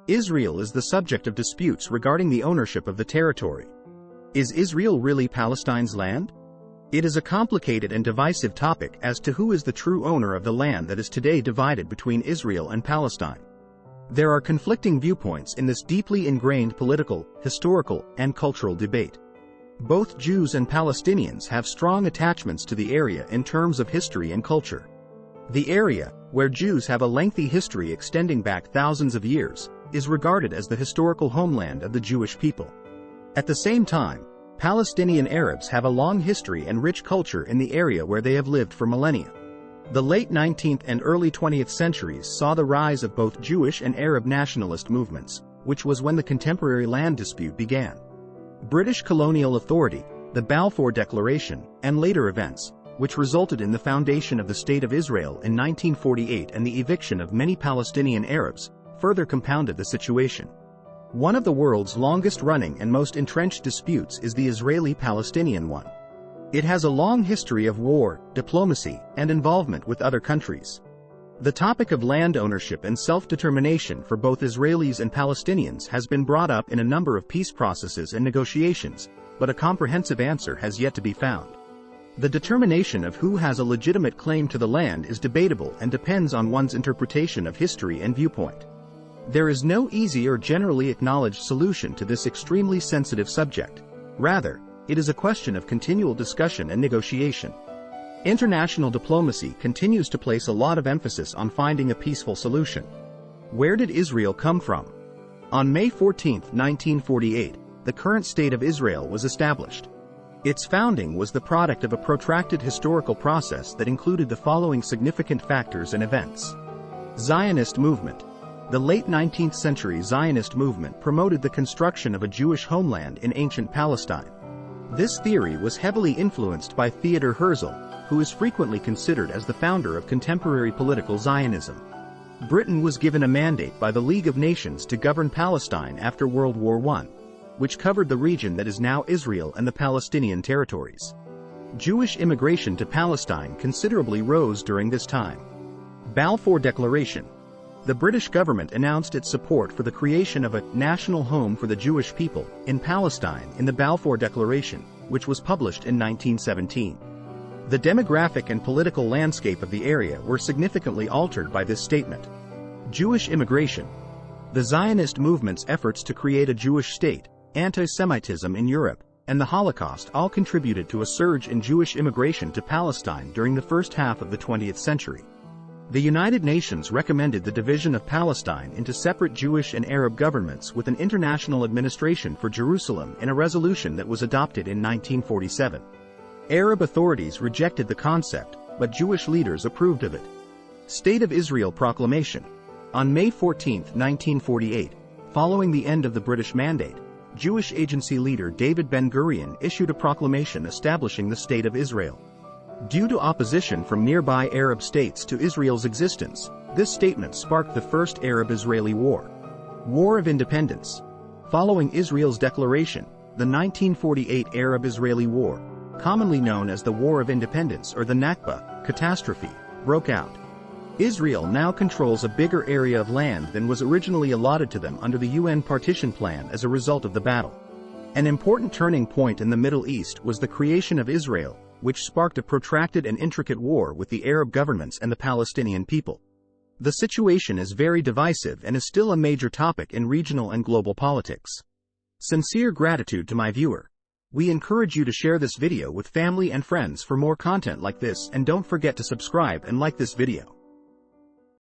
Israel is the subject of disputes regarding the ownership of the territory. Is Israel really Palestine's land? It is a complicated and divisive topic as to who is the true owner of the land that is today divided between Israel and Palestine. There are conflicting viewpoints in this deeply ingrained political, historical, and cultural debate. Both Jews and Palestinians have strong attachments to the area in terms of history and culture. The area, where Jews have a lengthy history extending back thousands of years, is regarded as the historical homeland of the Jewish people. At the same time, Palestinian Arabs have a long history and rich culture in the area where they have lived for millennia. The late 19th and early 20th centuries saw the rise of both Jewish and Arab nationalist movements, which was when the contemporary land dispute began. British colonial authority, the Balfour Declaration, and later events, which resulted in the foundation of the State of Israel in 1948 and the eviction of many Palestinian Arabs, further compounded the situation. One of the world's longest-running and most entrenched disputes is the Israeli-Palestinian one. It has a long history of war, diplomacy, and involvement with other countries. The topic of land ownership and self-determination for both Israelis and Palestinians has been brought up in a number of peace processes and negotiations, but a comprehensive answer has yet to be found. The determination of who has a legitimate claim to the land is debatable and depends on one's interpretation of history and viewpoint. There is no easy or generally acknowledged solution to this extremely sensitive subject. Rather, it is a question of continual discussion and negotiation. International diplomacy continues to place a lot of emphasis on finding a peaceful solution. Where did Israel come from? On May 14, 1948, the current State of Israel was established. Its founding was the product of a protracted historical process that included the following significant factors and events. Zionist movement. The late 19th century Zionist movement promoted the construction of a Jewish homeland in ancient Palestine. This theory was heavily influenced by Theodor Herzl, who is frequently considered as the founder of contemporary political Zionism. Britain was given a mandate by the League of Nations to govern Palestine after World War I, which covered the region that is now Israel and the Palestinian territories. Jewish immigration to Palestine considerably rose during this time. Balfour Declaration. The British government announced its support for the creation of a national home for the Jewish people in Palestine in the Balfour Declaration, which was published in 1917. The demographic and political landscape of the area were significantly altered by this statement. Jewish immigration. The Zionist movement's efforts to create a Jewish state, anti-Semitism in Europe, and the Holocaust all contributed to a surge in Jewish immigration to Palestine during the first half of the 20th century. The United Nations recommended the division of Palestine into separate Jewish and Arab governments with an international administration for Jerusalem in a resolution that was adopted in 1947. Arab authorities rejected the concept, but Jewish leaders approved of it. State of Israel Proclamation. On May 14, 1948, following the end of the British Mandate, Jewish agency leader David Ben-Gurion issued a proclamation establishing the State of Israel. Due to opposition from nearby Arab states to Israel's existence, this statement sparked the First Arab-Israeli War. War of Independence. Following Israel's declaration, the 1948 Arab-Israeli War, commonly known as the War of Independence or the Nakba catastrophe, broke out. Israel now controls a bigger area of land than was originally allotted to them under the UN partition plan as a result of the battle. An important turning point in the Middle East was the creation of Israel, which sparked a protracted and intricate war with the Arab governments and the Palestinian people. The situation is very divisive and is still a major topic in regional and global politics. Sincere gratitude to my viewer. We encourage you to share this video with family and friends for more content like this, and don't forget to subscribe and like this video.